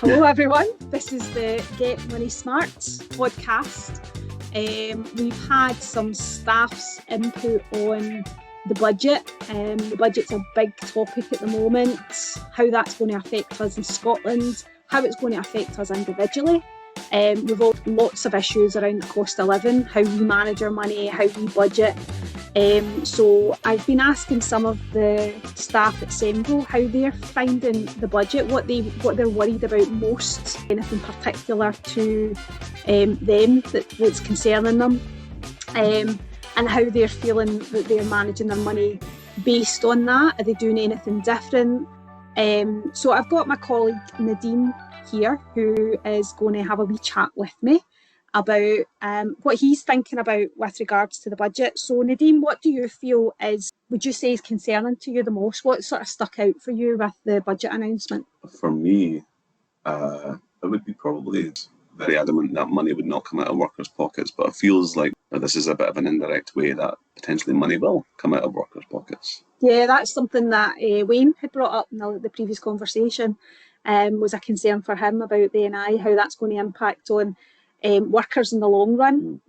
Hello everyone, this is the Get Money Smart podcast. We've had some staff's input on the budget. The budget's a big topic at the moment, how that's going to affect us in Scotland, how it's going to affect us individually. We've got lots of issues around the cost of living, how we manage our money, how we budget. So I've been asking some of the staff at Sembo how they're finding the budget, what they're worried about most, anything particular to them that's concerning them, and how they're feeling that they're managing their money based on that. Are they doing anything different? So I've got my colleague Nadeem here who is going to have a wee chat with me about what he's thinking about with regards to the budget. So Nadeem, what do you feel would you say is concerning to you the most? What sort of stuck out for you with the budget announcement? For me, I would be probably very adamant that money would not come out of workers' pockets, but it feels like this is a bit of an indirect way that potentially money will come out of workers' pockets. Yeah, that's something that Wayne had brought up in the previous conversation, was a concern for him about the NI, how that's going to impact on workers in the long run.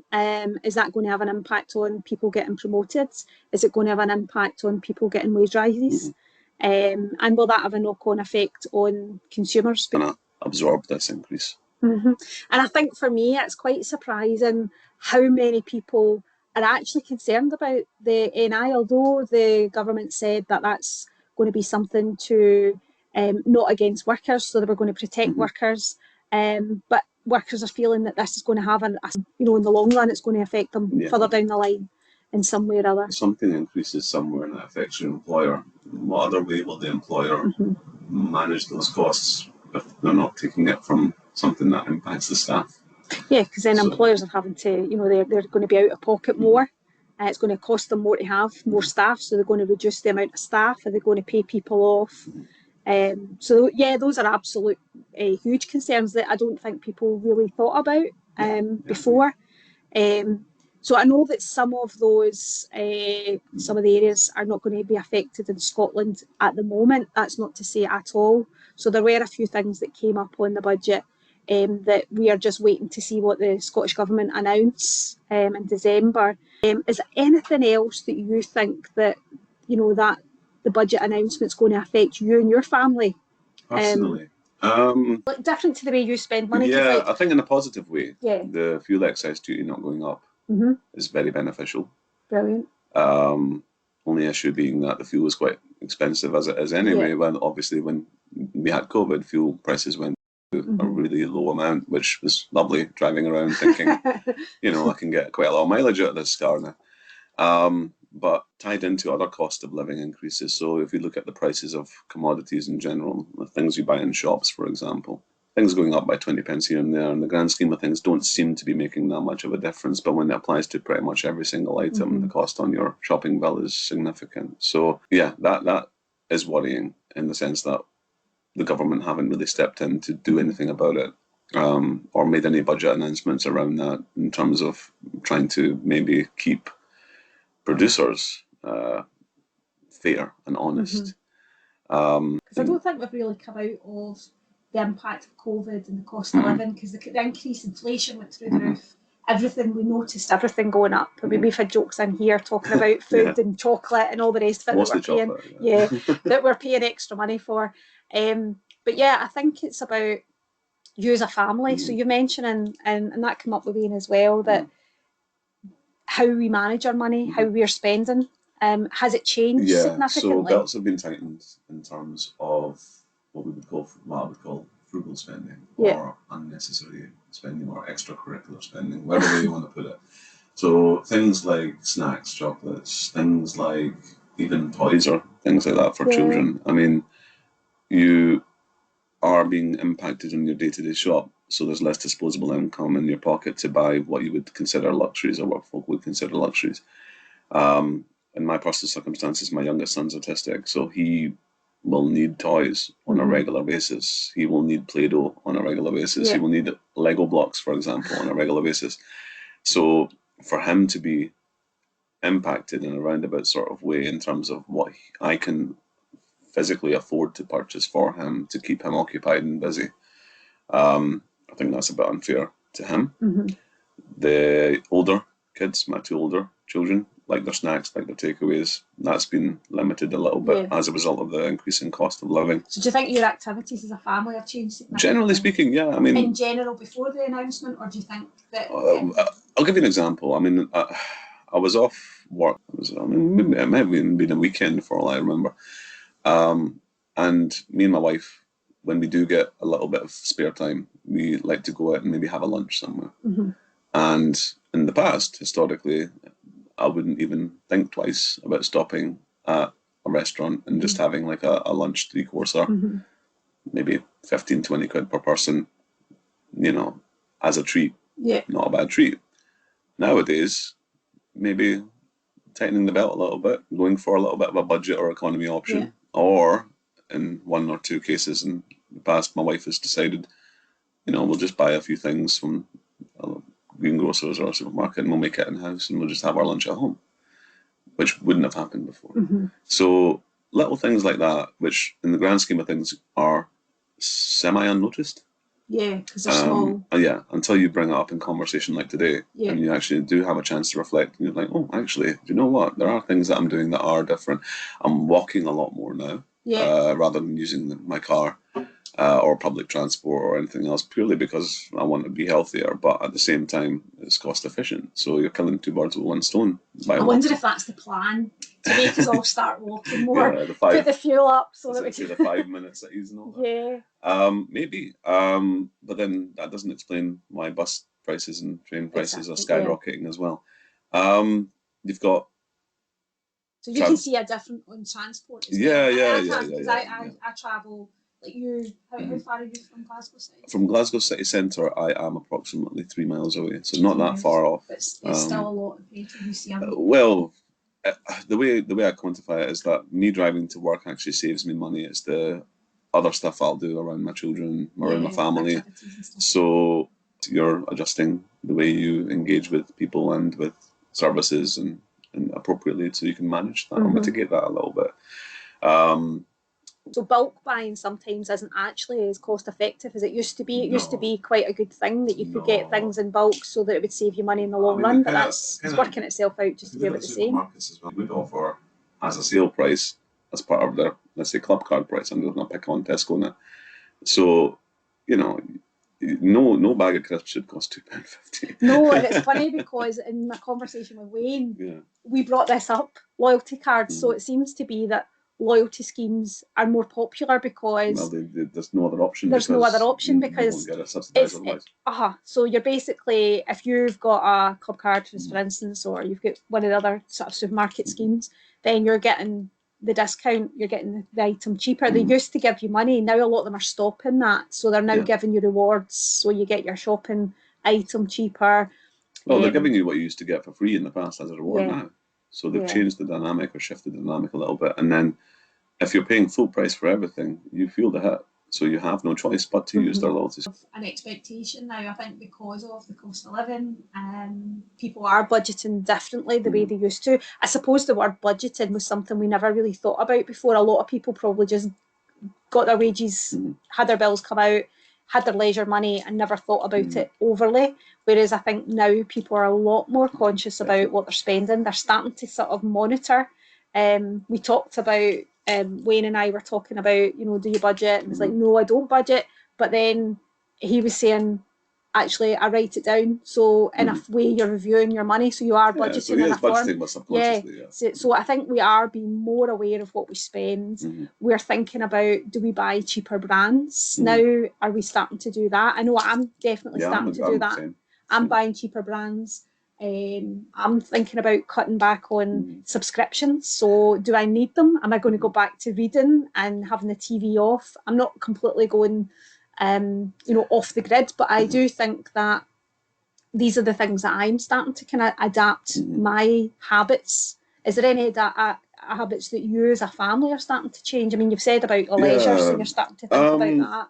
Is that going to have an impact on people getting promoted? Is it going to have an impact on people getting wage rises? And will that have a knock-on effect on consumers? Going to absorb this increase. And I think for me, it's quite surprising how many people are actually concerned about the NI, although the government said that that's going to be something to not against workers, so they were going to protect workers. But workers are feeling that this is going to have in the long run, it's going to affect them further down the line in some way or other. Something increases somewhere and that affects your employer. What other way will the employer manage those costs if they're not taking it from something that impacts the staff? Yeah, because then employers are having to, they're going to be out of pocket more. It's going to cost them more to have more staff, so they're going to reduce the amount of staff. Are they going to pay people off? So those are absolute huge concerns that I don't think people really thought about before. So I know that some of those, some of the areas are not going to be affected in Scotland at the moment. That's not to say at all. So there were a few things that came up on the budget that we are just waiting to see what the Scottish Government announce in December. Is there anything else that you think that, that the budget announcement's going to affect you and your family? Personally. Different to the way you spend money? Yeah, I think in a positive way. Yeah. The fuel excise duty not going up is very beneficial. Brilliant. Only issue being that the fuel is quite expensive as it is anyway. Yeah. When obviously when we had COVID, fuel prices went to a really low amount, which was lovely, driving around thinking, I can get quite a lot of mileage out of this car now. But tied into other cost of living increases. So if you look at the prices of commodities in general, the things you buy in shops, for example, things going up by 20 pence here and there, in the grand scheme of things, don't seem to be making that much of a difference. But when it applies to pretty much every single item, the cost on your shopping bill is significant. So yeah, that is worrying in the sense that the government haven't really stepped in to do anything about it, or made any budget announcements around that in terms of trying to maybe keep producers fair and honest. Because I don't think we've really come out of the impact of COVID and the cost of living, because the increased inflation went through the roof. We noticed everything going up. I mean, we've had jokes in here talking about food and chocolate and all the rest of it that we're paying extra money for. But yeah, I think it's about you as a family. So you mentioned, and that came up with Wayne as well, that how we manage our money, how we're spending, has it changed significantly? So belts have been tightened in terms of what I would call frugal spending, or unnecessary spending, or extracurricular spending, whatever way you want to put it. So things like snacks, chocolates, things like even toys or things like that for children. I mean, you are being impacted in your day-to-day shop. So there's less disposable income in your pocket to buy what you would consider luxuries, or what folk would consider luxuries. In my personal circumstances, my youngest son's autistic, so he will need toys on a regular basis. He will need Play-Doh on a regular basis. He will need Lego blocks, for example, on a regular basis. So for him to be impacted in a roundabout sort of way in terms of what I can physically afford to purchase for him to keep him occupied and busy, I think that's a bit unfair to him. The older kids, my two older children, like their snacks, like their takeaways. That's been limited a little bit as a result of the increasing cost of living. So do you think your activities as a family have changed? Generally speaking, yeah. I mean, in general before the announcement, or do you think that? I'll give you an example. I mean, I was off work. Maybe it may have been a weekend for all I remember. And me and my wife, when we do get a little bit of spare time, we like to go out and maybe have a lunch somewhere. And in the past, historically, I wouldn't even think twice about stopping at a restaurant and just having like a lunch three-courser, maybe 15, 20 quid per person, you know, as a treat. Yeah. Not a bad treat. Nowadays, maybe tightening the belt a little bit, going for a little bit of a budget or economy option, or in one or two cases in the past, my wife has decided, you know, we'll just buy a few things from greengrocers or a supermarket and we'll make it in-house and we'll just have our lunch at home, which wouldn't have happened before. So little things like that, which in the grand scheme of things are semi-unnoticed. Yeah, because they're small. Yeah, until you bring it up in conversation like today, and you actually do have a chance to reflect, and you're like, oh, actually, do you know what? There are things that I'm doing that are different. I'm walking a lot more now, rather than using my car or public transport or anything else, purely because I want to be healthier, but at the same time, it's cost efficient. So you're killing two birds with one stone. I wonder if that's the plan, to make us all start walking more, put the fuel up so that we can... the 5 minutes that he's not. Maybe. But then that doesn't explain why bus prices and train prices are skyrocketing as well. You've got... So you can see a difference on transport as well. I travel... Like you, how far are you from Glasgow City? From Glasgow City Centre, I am approximately 3 miles away, so not that far off. It's still a lot of way to see. Well, the way I quantify it is that me driving to work actually saves me money. It's the other stuff I'll do around my children, around my family. So you're adjusting the way you engage with people and with services and appropriately so you can manage that or mitigate that a little bit. So bulk buying sometimes isn't actually as cost effective as it used to be. It used to be quite a good thing that you could get things in bulk so that it would save you money in the long run, but it's working itself out just to be about the same. As well, we would offer as a sale price as part of their, let's say, club card price. I'm going to pick on Tesco now. So, you know, no bag of crisps should cost £2.50. No, and it's funny because in my conversation with Wayne, we brought this up, loyalty cards. So it seems to be that loyalty schemes are more popular because there's no other option. There's no other option because so you're basically, if you've got a club card, for instance, or you've got one of the other sort of supermarket schemes, then you're getting the discount, you're getting the item cheaper. They used to give you money, now a lot of them are stopping that, so they're now giving you rewards, so you get your shopping item cheaper. Well, they're giving you what you used to get for free in the past as a reward now. So they've changed the dynamic or shifted the dynamic a little bit. And then if you're paying full price for everything, you feel the hit. So you have no choice but to use their loyalty. An expectation now, I think, because of the cost of living, people are budgeting differently the way they used to. I suppose the word budgeting was something we never really thought about before. A lot of people probably just got their wages, had their bills come out, had their leisure money and never thought about it overly. Whereas I think now people are a lot more conscious about what they're spending. They're starting to sort of monitor. We talked about, Wayne and I were talking about, you know, do you budget? And it's like, no, I don't budget. But then he was saying, actually, I write it down. So in a way, you're reviewing your money. So you are budgeting so in a form. But subconsciously, So I think we are being more aware of what we spend. We're thinking about, do we buy cheaper brands? Now, are we starting to do that? I know I'm definitely starting to do that. I'm buying cheaper brands. I'm thinking about cutting back on subscriptions. So do I need them? Am I going to go back to reading and having the TV off? I'm not completely going off the grid, but I do think that these are the things that I'm starting to kind of adapt my habits. Is there any habits that you as a family are starting to change? I mean, you've said about your leisure, so you're starting to think about that.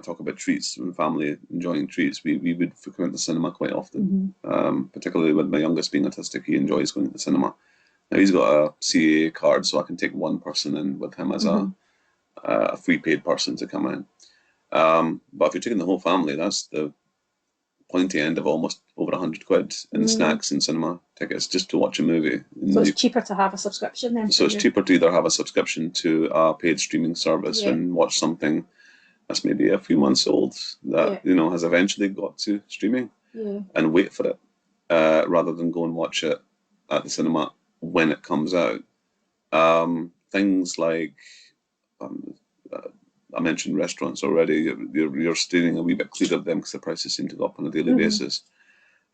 Talk about treats and family enjoying treats. We would frequent the cinema quite often, particularly with my youngest being autistic. He enjoys going to the cinema. Now he's got a CAA card, so I can take one person in with him as a free paid person to come in. But if you're taking the whole family, that's the pointy end of almost over £100 in snacks and cinema tickets just to watch a movie. So it's cheaper to have a subscription then? So it's cheaper to either have a subscription to a paid streaming service and watch something that's maybe a few months old that has eventually got to streaming and wait for it, rather than go and watch it at the cinema when it comes out. Things like I mentioned restaurants already. You're steering a wee bit clear of them because the prices seem to go up on a daily basis.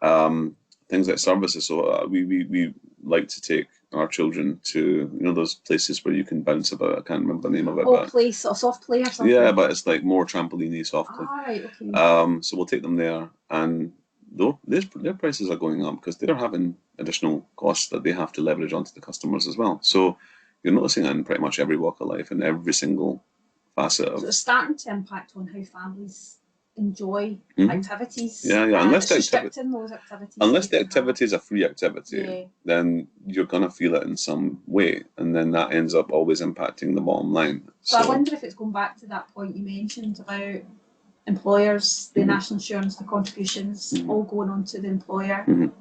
Things like services. So we like to take our children to those places where you can bounce about. I can't remember the name of it. Oh, place or soft play or something. Yeah, but it's like more trampoline-y soft play. Right, okay. So we'll take them there, and though their prices are going up because they're having additional costs that they have to leverage onto the customers as well. So you're noticing that in pretty much every walk of life and every single facet of. So it's starting to impact on how families enjoy activities. Yeah. Unless those activities. Unless the activity is a free activity, then you're gonna feel it in some way, and then that ends up always impacting the bottom line. So I wonder if it's going back to that point you mentioned about employers, the national insurance, the contributions all going on to the employer, and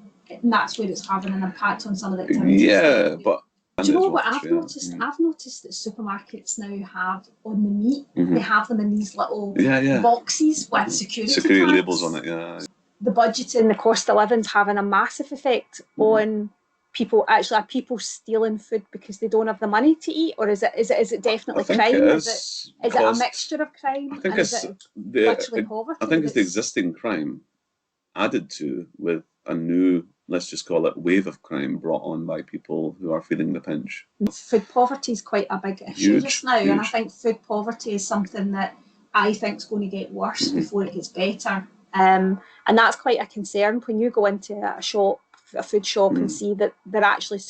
that's where it's having an impact on some of the activities. Yeah, but. Do you know what I've noticed? I've noticed that supermarkets now have on the meat, they have them in these little boxes with security labels on it. Yeah. The budgeting, the cost of living's having a massive effect on people. Actually, are people stealing food because they don't have the money to eat, or is it definitely crime? Is it a mixture of crime? I think it's poverty. I think it's the existing crime added to with a new, let's just call it, wave of crime brought on by people who are feeling the pinch. Food poverty is quite a big issue just now, and I think food poverty is something that I think is going to get worse before it gets better. And that's quite a concern when you go into a shop, a food shop, and see that they're actually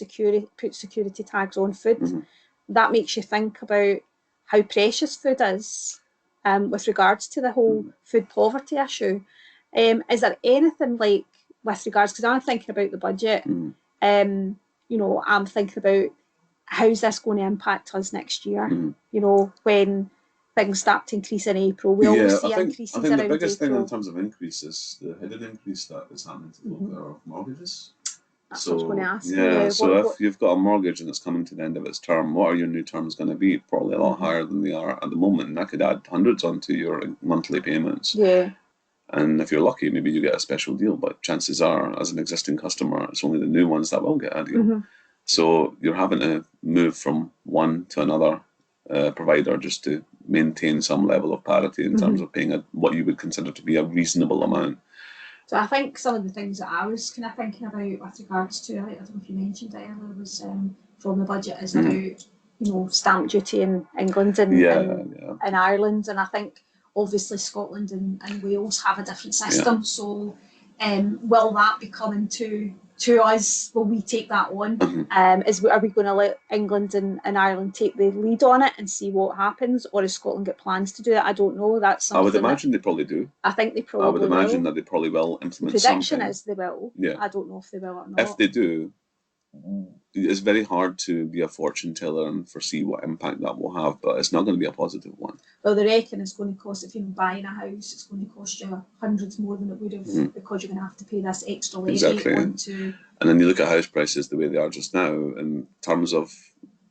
put security tags on food. That makes you think about how precious food is with regards to the whole food poverty issue. Is there anything like with regards, because I'm thinking about the budget, I'm thinking about how's this going to impact us next year, when things start to increase in April. We always see increases around April. I think the biggest thing in terms of increase is the hidden increase that is happening to folk that are mortgages. That's what I was going to ask. If you've got a mortgage and it's coming to the end of its term, what are your new terms going to be? Probably a lot higher than they are at the moment, and that could add hundreds onto your monthly payments. Yeah. And if you're lucky, maybe you get a special deal, but chances are, as an existing customer, it's only the new ones that will get a deal. So you're having to move from one to another provider just to maintain some level of parity in terms of paying what you would consider to be a reasonable amount. So I think some of the things that I was kind of thinking about with regards to, I don't know if you mentioned it earlier, was from the budget is about stamp duty in England and Ireland, and I think obviously Scotland and Wales have a different system. So will that be coming to us? Will we take that on? Are we going to let England and Ireland take the lead on it and see what happens, or has Scotland got plans to do that? I don't know. That's something I would imagine they probably do. I think they probably will. I would imagine that they probably will implement the prediction something. Is they will. Yeah. I don't know if they will or not. If they do, it's very hard to be a fortune teller and foresee what impact that will have, but it's not going to be a positive one. Well, they reckon it's going to cost, if you're buying a house, it's going to cost you hundreds more than it would have because you're going to have to pay this extra levy. Exactly. And then you look at house prices the way they are just now, in terms of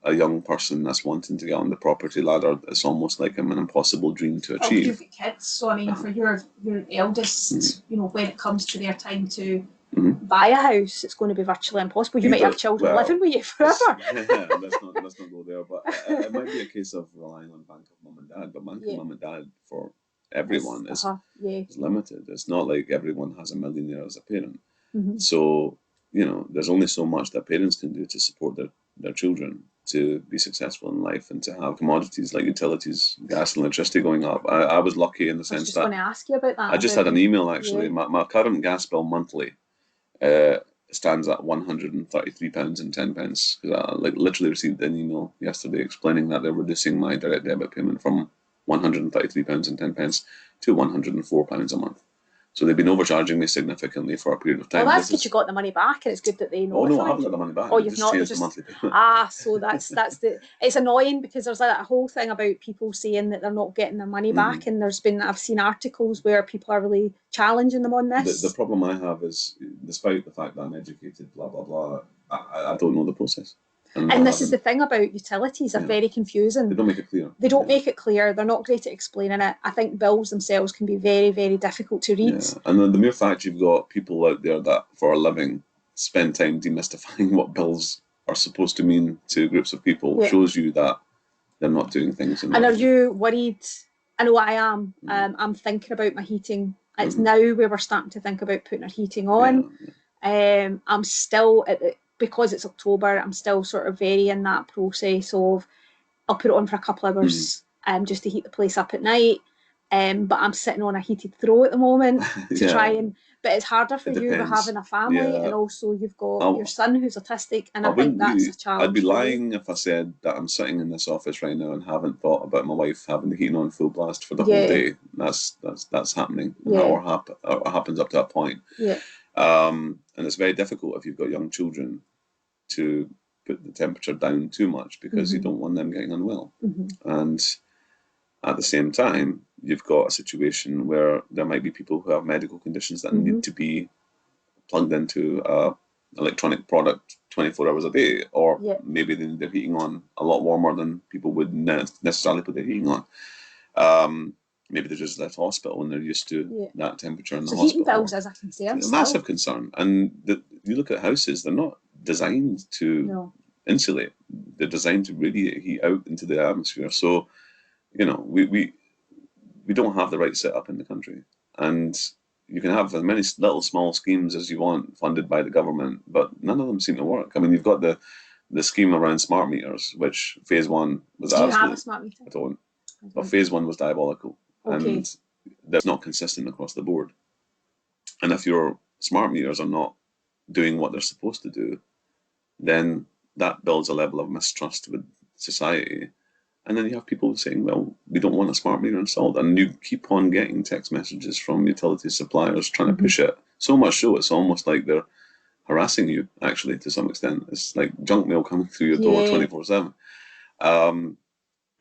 a young person that's wanting to get on the property ladder, it's almost like an impossible dream to achieve. You've got kids, so I mean, for your eldest, when it comes to their time to buy a house, it's going to be virtually impossible. You might have children living with you forever. Let's not go there. But it might be a case of relying on bank of mum and dad. But bank of mum and dad for everyone is limited. It's not like everyone has a millionaire as a parent. So there's only so much that parents can do to support their children to be successful in life and to have commodities like utilities, gas and electricity going up. I was lucky in the sense that I was just going to ask you about that. I just had an email actually. Yeah. My current gas bill monthly stands at £133.10 because I literally received an email yesterday explaining that they're reducing my direct debit payment from £133.10 to £104 a month. So they've been overcharging me significantly for a period of time. Well, that's good you got the money back, and it's good that they know. Oh no, I haven't got the money back. Oh, They you've just not. changed the monthly payment. So that's it's annoying because there's a whole thing about people saying that they're not getting their money back, and I've seen articles where people are really challenging them on this. The problem I have is, despite the fact that I'm educated, blah blah blah, I don't know the process. And this is the thing about utilities, they're very confusing. They don't make it clear. They don't make it clear. They're not great at explaining it. I think bills themselves can be very, very difficult to read. Yeah. And then the mere fact you've got people out there that, for a living, spend time demystifying what bills are supposed to mean to groups of people shows you that they're not doing things. And are you worried? I know I am. I'm thinking about my heating. It's now where we're starting to think about putting our heating on. I'm still because it's October, I'm still sort of very in that process of I'll put it on for a couple of hours just to heat the place up at night. But I'm sitting on a heated throw at the moment to try and. But it's harder for you with having a family, and also you've got your son who's autistic, and I think that's a challenge. I'd be lying if I said that I'm sitting in this office right now and haven't thought about my wife having the heating on full blast for the whole day. That's happening, or happens up to that point. And it's very difficult if you've got young children to put the temperature down too much because you don't want them getting unwell. And at the same time, you've got a situation where there might be people who have medical conditions that need to be plugged into an electronic product 24 hours a day, or maybe they need their heating on a lot warmer than people would necessarily put their heating on. Maybe they're just left hospital and they're used to that temperature in the hospital. Heating bills is a concern. It's a massive concern. And you look at houses, they're not designed to insulate. They're designed to radiate heat out into the atmosphere. So, we don't have the right setup in the country. And you can have as many little small schemes as you want funded by the government, but none of them seem to work. I mean, you've got the scheme around smart meters, which phase one was absolutely... Do you have a smart meter? I don't. But phase one was diabolical. And that's not consistent across the board. And if your smart meters are not doing what they're supposed to do, then that builds a level of mistrust with society. And then you have people saying, well, we don't want a smart meter installed. And you keep on getting text messages from utility suppliers trying to push it. So much so, it's almost like they're harassing you, actually, to some extent. It's like junk mail coming through your door 24/7.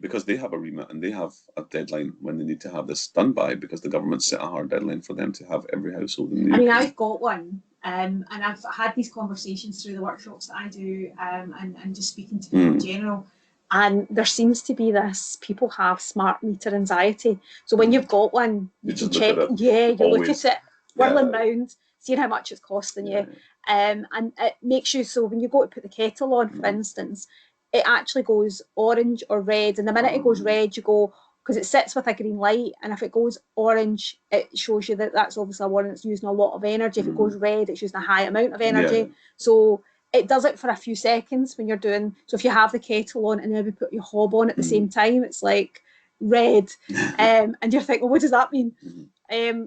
Because they have a remit and they have a deadline when they need to have this done by, because the government set a hard deadline for them to have every household in the UK. I mean, I've got one, and I've had these conversations through the workshops that I do, and just speaking to people in general. And there seems to be this, people have smart meter anxiety. So when you've got one, you can check, you look at it, whirling round, seeing how much it's costing you. And it makes you, so when you go to put the kettle on, for instance, it actually goes orange or red. And the minute it goes red, you go, because it sits with a green light, and if it goes orange, it shows you that that's obviously a one that's using a lot of energy. If it goes red, it's using a high amount of energy. So it does it for a few seconds when you're doing, so if you have the kettle on and then we put your hob on at the same time, it's like red. And you're thinking, well, what does that mean?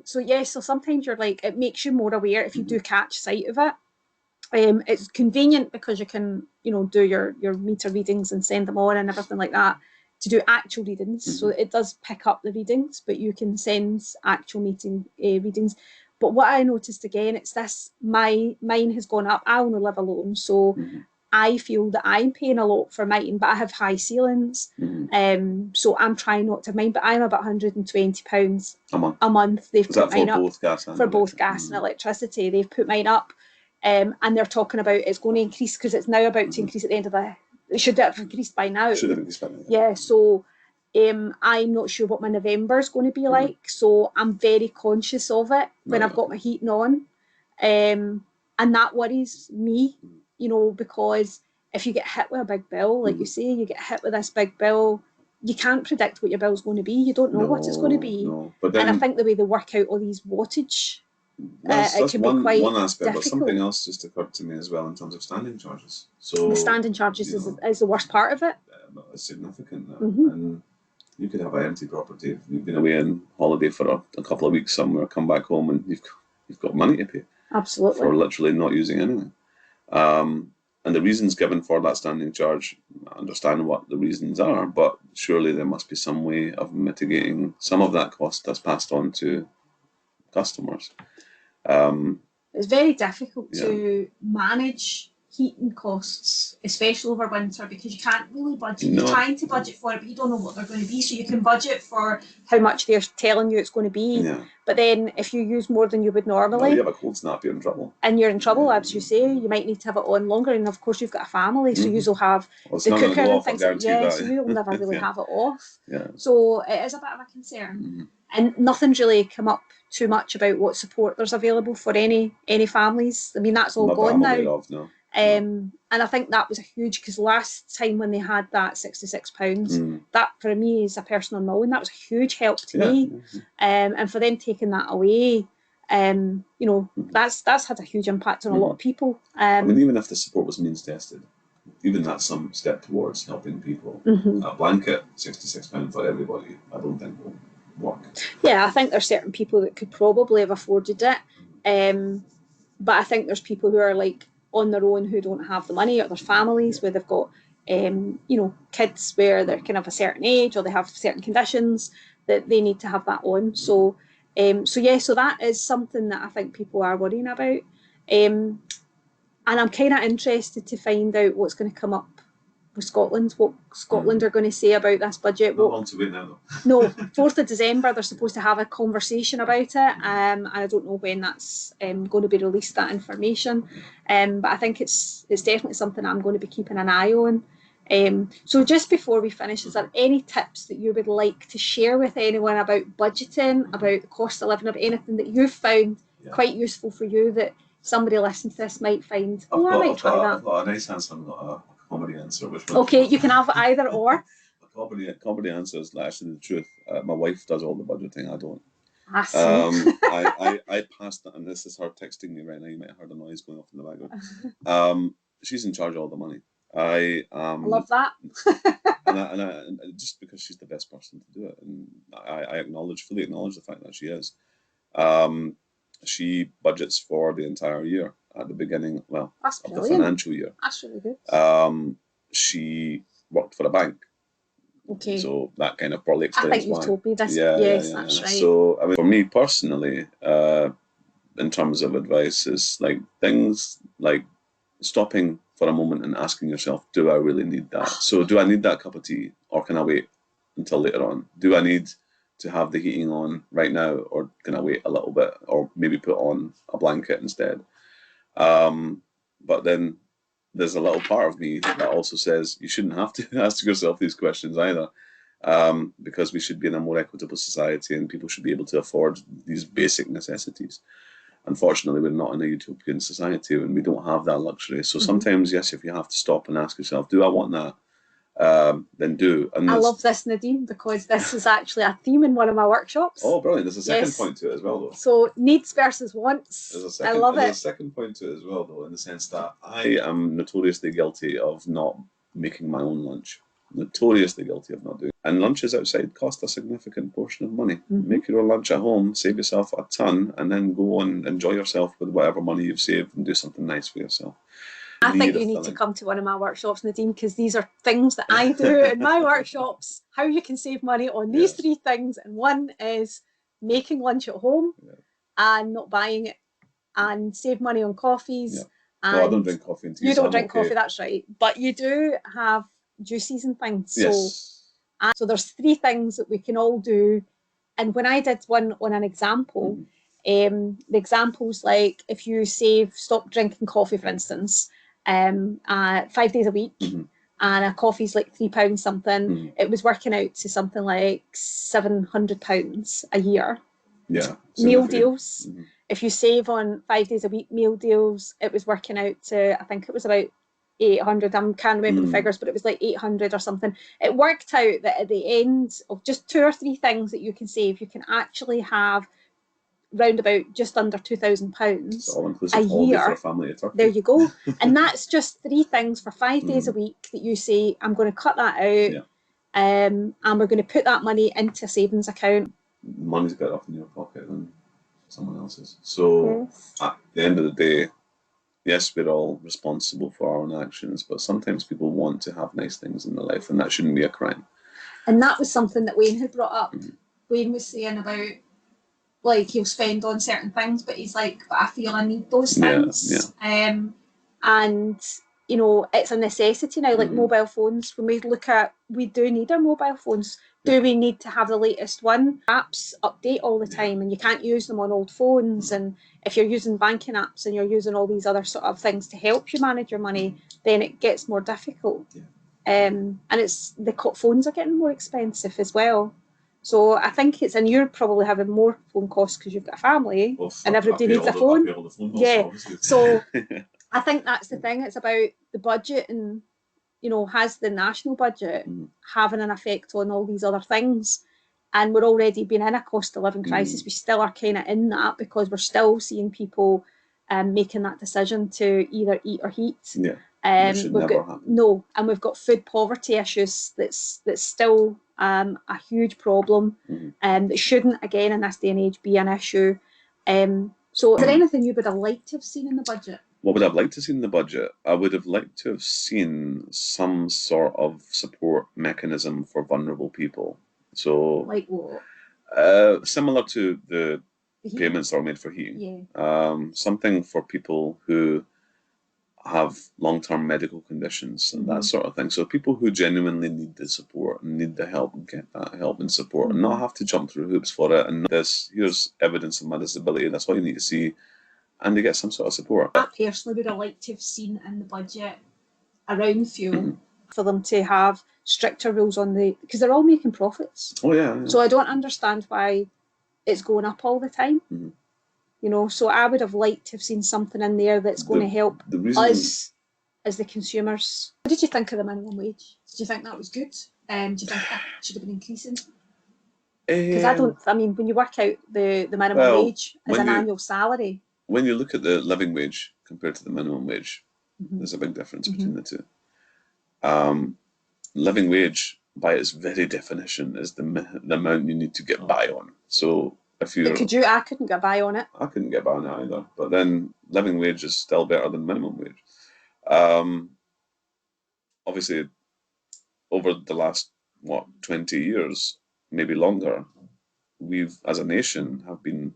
So sometimes you're like, it makes you more aware if you do catch sight of it. It's convenient because you can, do your meter readings and send them on and everything like that to do actual readings. So it does pick up the readings, but you can send actual meeting readings. But what I noticed again, it's this, mine has gone up. I only live alone, so I feel that I'm paying a lot for mine, but I have high ceilings. So I'm trying not to have mine, but I'm about £120 a month. They've put mine up for both gas and electricity. They've put mine up, and they're talking about it's going to increase, because it's now about to increase at the end of it should have increased by now. Yeah, so I'm not sure what my November is going to be like, so I'm very conscious of it when I've got my heating on, and that worries me, because if you get hit with a big bill, like you say, you get hit with this big bill, you can't predict what your bill's going to be. You don't know what it's going to be. But then, and I think the way they work out all these wattage, it can be quite one aspect, difficult. But something else just occurred to me as well in terms of standing charges. So the standing charges is the worst part of it. It's significant, and you could have an empty property. You've been away on holiday for a couple of weeks somewhere, come back home, and you've got money to pay. Absolutely. For literally not using anything. And the reasons given for that standing charge, I understand what the reasons are, but surely there must be some way of mitigating some of that cost that's passed on to customers. It's very difficult to manage heating costs, especially over winter, because you can't really budget. You're trying to budget for it, but you don't know what they're going to be. So you can budget for how much they're telling you it's going to be. Yeah. But then if you use more than you would normally, you have a cold snap, you're in trouble. And you're in trouble, as you say. You might need to have it on longer. And of course, you've got a family, so you'll have the cooker and things like that. So you'll never really have it off. Yeah. So it is a bit of a concern. And nothing's really come up too much about what support there's available for any families. I mean, that's all gone now. And I think that was a huge, because last time when they had that £66, that for me as a person unknown, that was a huge help to me. And for them taking that away, you know, that's had a huge impact on a lot of people. I mean, even if the support was means tested, even that's some step towards helping people. A blanket, £66 for everybody, I don't think will work. Yeah, I think there's certain people that could probably have afforded it. But I think there's people who are like on their own who don't have the money, or there's families where they've got, you know, kids where they're kind of a certain age, or they have certain conditions that they need to have that on. So that is something that I think people are worrying about. And I'm kind of interested to find out what's going to come up with Scotland, what Scotland are going to say about this budget. Not long to wait now, though. No, 4th of December, they're supposed to have a conversation about it, and I don't know when that's going to be released, that information. But I think it's definitely something I'm going to be keeping an eye on. So just before we finish, is there any tips that you would like to share with anyone about budgeting, about the cost of living, of anything that you've found quite useful for you, that somebody listening to this might find, I might try that? I've got a nice answer, I've got a comedy answer. Okay, you can have either or. A comedy answer is actually the truth. My wife does all the budgeting, I don't. I see. I passed that, and this is her texting me right now. You might have heard a noise going off in the background. She's in charge of all the money. I love that. and just because she's the best person to do it, and I fully acknowledge the fact that she is. She budgets for the entire year at the beginning, of the financial year. That's really good. She worked for a bank. Okay. So that kind of probably explains why. I think you've told me this. Yes, that's right. So, I mean, for me personally, in terms of advice, is like things like stopping for a moment and asking yourself, do I really need that? So do I need that cup of tea, or can I wait until later on? Do I need to have the heating on right now, or can I wait a little bit, or maybe put on a blanket instead? But then there's a little part of me that also says you shouldn't have to ask yourself these questions either, because we should be in a more equitable society and people should be able to afford these basic necessities. Unfortunately, we're not in a utopian society and we don't have that luxury. So sometimes, yes, if you have to stop and ask yourself, do I want that? Then do. And I love this, Nadeem, because this is actually a theme in one of my workshops. Oh, brilliant. There's a second point to it as well, though. So needs versus wants. I love it. There's a second point to it as well, though, in the sense that I am notoriously guilty of not making my own lunch. Notoriously guilty of not doing it. And lunches outside cost a significant portion of money. Make your own lunch at home, save yourself a ton, and then go and enjoy yourself with whatever money you've saved and do something nice for yourself. I think you need to come to one of my workshops, Nadeem, because these are things that I do in my workshops, how you can save money on these three things. And one is making lunch at home and not buying it, and save money on coffees. And no, I don't drink coffee and tea. You don't drink coffee, that's right. But you do have juices and things. Yes. So there's three things that we can all do. And when I did one on an example, the example's like, if you stop drinking coffee, for instance, 5 days a week, and a coffee's like £3 something, it was working out to something like £700 a year. Yeah. Meal deals. If you save on 5 days a week meal deals, it was working out to, I think it was about 800. I can't remember the figures, but it was like 800 or something. It worked out that at the end of just 2 or 3 things that you can save, you can actually have round about just under £2,000 a year. For a family of Turkey. There you go. And that's just 3 things for 5 days a week that you say, I'm going to cut that out, and we're going to put that money into a savings account. Money's better off in your pocket than someone else's. So at the end of the day, yes, we're all responsible for our own actions, but sometimes people want to have nice things in their life, and that shouldn't be a crime. And that was something that Wayne had brought up. Wayne was saying about like he'll spend on certain things, but he's like, but I feel I need those Yeah, things. And you know, it's a necessity now. Like mobile phones, when we look at, we do need our mobile phones. Do we need to have the latest one? Apps update all the time, and you can't use them on old phones. And if you're using banking apps and you're using all these other sort of things to help you manage your money, then it gets more difficult. And it's the phones are getting more expensive as well. So I think it's, and you're probably having more phone costs because you've got a family and everybody needs a phone. Yeah. So I think that's the thing. It's about the budget, and you know, has the national budget having an effect on all these other things? And we're already been in a cost of living crisis. We still are kind of in that because we're still seeing people making that decision to either eat or heat. Yeah. We've got, no, and we've got food poverty issues that's still a huge problem, that shouldn't, again, in this day and age, be an issue. So is there anything you would have liked to have seen in the budget? What would I have liked to see in the budget? I would have liked to have seen some sort of support mechanism for vulnerable people. So, like what? Similar to the payments that are made for heating. Something for people who have long-term medical conditions and that sort of thing. So people who genuinely need the support and need the help, get that help and support, and not have to jump through hoops for it. And here's evidence of my disability. That's what you need to see. And they get some sort of support. I personally would have liked to have seen in the budget around fuel for them to have stricter rules on because they're all making profits. Oh yeah. So I don't understand why it's going up all the time. You know, so I would have liked to have seen something in there that's going to help us as the consumers. What did you think of the minimum wage? Did you think that was good? Do you think that should have been increasing? Because I mean, when you work out the minimum wage as an annual salary. When you look at the living wage compared to the minimum wage, there's a big difference between the two. Living wage, by its very definition, is the amount you need to get by on. So if you, I couldn't get by on it. I couldn't get by on it either. But then living wage is still better than minimum wage. Obviously, over the last 20 years, maybe longer, we've as a nation have been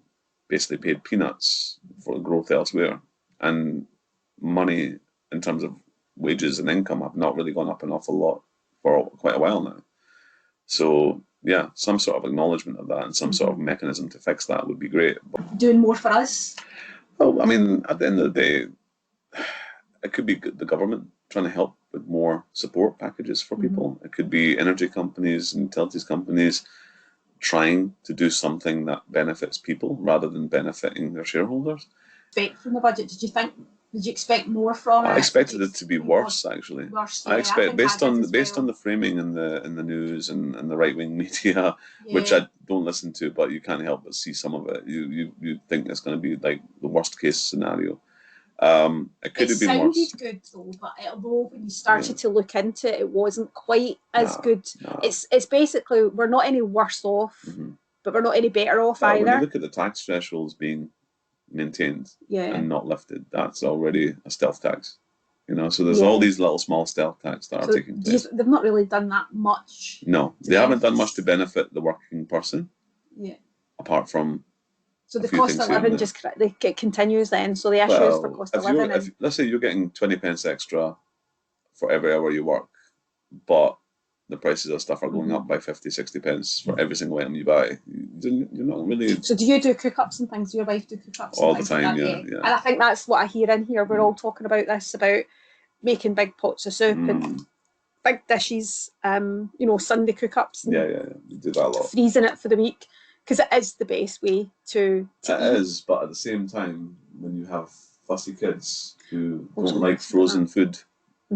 basically paid peanuts for growth elsewhere, and money in terms of wages and income have not really gone up an awful lot for quite a while now. So yeah, some sort of acknowledgement of that and some sort of mechanism to fix that would be great. Doing more for us? Well, I mean, at the end of the day, it could be the government trying to help with more support packages for people. It could be energy companies and utilities companies trying to do something that benefits people rather than benefiting their shareholders. From the budget, did you expect more from it? I expected it to be worse, actually. I expect, based on the framing in the news and the right wing media, which I don't listen to, but you can't help but see some of it. You think it's going to be like the worst case scenario. It could have been worse. It sounded good though, but although when you started to look into it, it wasn't quite as good. It's basically, we're not any worse off, but we're not any better off either. When you look at the tax thresholds being maintained and not lifted, that's already a stealth tax. You know, so there's all these little small stealth tax that are taking place. They've not really done that much. No, they haven't done much to benefit the working person. Yeah. Apart from. So the cost of living it continues then. So the issue is for cost of living. Let's say you're getting 20 pence extra for every hour you work, but the prices of stuff are going up by 50, 60 pence for every single item you buy. You're not really. So do you do cook-ups and things? Do your wife do cook-ups? All the time, yeah. And I think that's what I hear in here. We're all talking about this, about making big pots of soup and big dishes, Sunday cook-ups. Yeah. You do that a lot. Freezing it for the week. Because it is the best way to eat. It is, but at the same time, when you have fussy kids who don't like frozen food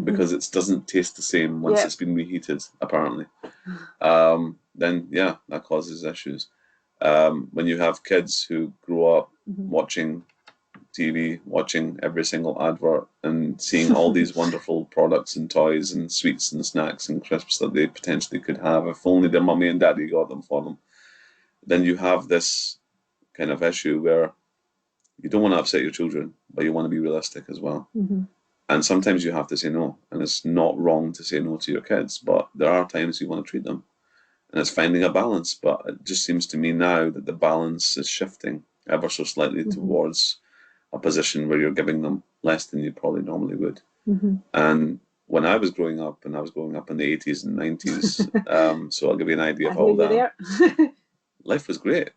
because it doesn't taste the same once it's been reheated, apparently, then that causes issues. When you have kids who grow up watching TV, watching every single advert and seeing all these wonderful products and toys and sweets and snacks and crisps that they potentially could have if only their mummy and daddy got them for them, then you have this kind of issue where you don't want to upset your children, but you want to be realistic as well. And sometimes you have to say no, and it's not wrong to say no to your kids, but there are times you want to treat them. and it's finding a balance. But it just seems to me now that the balance is shifting ever so slightly towards a position where you're giving them less than you probably normally would. And when I was growing up, and I was growing up in the 80s and 90s, so I'll give you an idea of all that. Life was great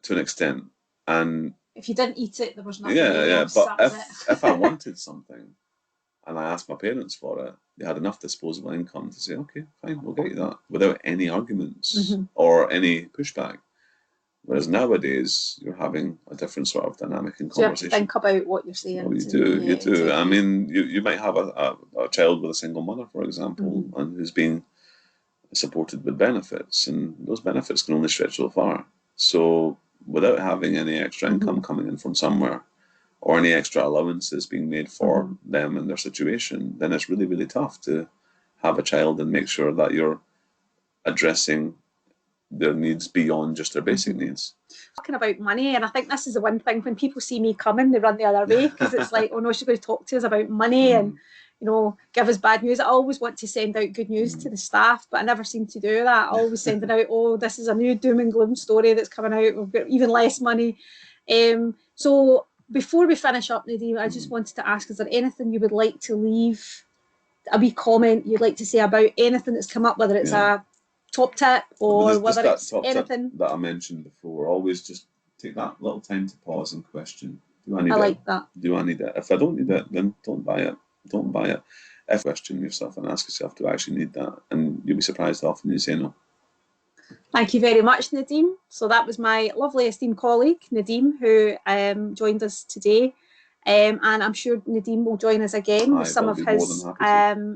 to an extent. And if you didn't eat it, there was nothing else. But if I wanted something and I asked my parents for it, they had enough disposable income to say, okay, fine, we'll get you that, without any arguments or any pushback. Whereas nowadays, you're having a different sort of dynamic in conversation. You have to think about what you're saying. Well, you do. I mean, you might have a child with a single mother, for example, and who's being supported with benefits, and those benefits can only stretch so far. So without having any extra income coming in from somewhere, or any extra allowances being made for them and their situation, then it's really, really tough to have a child and make sure that you're addressing their needs beyond just their basic needs. Talking about money, and I think this is the one thing, when people see me coming, they run the other way, because it's like, oh no, she's going to talk to us about money and, you know, give us bad news. I always want to send out good news to the staff, but I never seem to do that. I always sending out, oh, this is a new doom and gloom story that's coming out, we've got even less money. So before we finish up, Nadeem, I just wanted to ask, is there anything you would like to leave, a wee comment you'd like to say about anything that's come up, whether it's a top tip or whether it's anything that I mentioned before? Always just take that little time to pause and question. Do I need it? I like that. Do I need it? If I don't need it, then don't buy it. Don't buy it. If question yourself and ask yourself, do I actually need that? And you'll be surprised how often you say no. Thank you very much, Nadeem. So that was my lovely esteemed colleague, Nadeem, who joined us today. And I'm sure Nadeem will join us again with some of his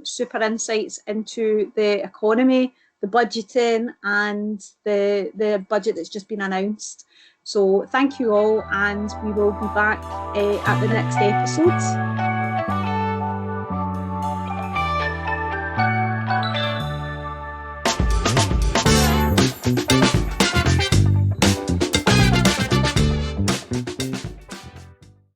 super insights into the economy, the budgeting, and the budget that's just been announced. So thank you all, and we will be back at the next episode.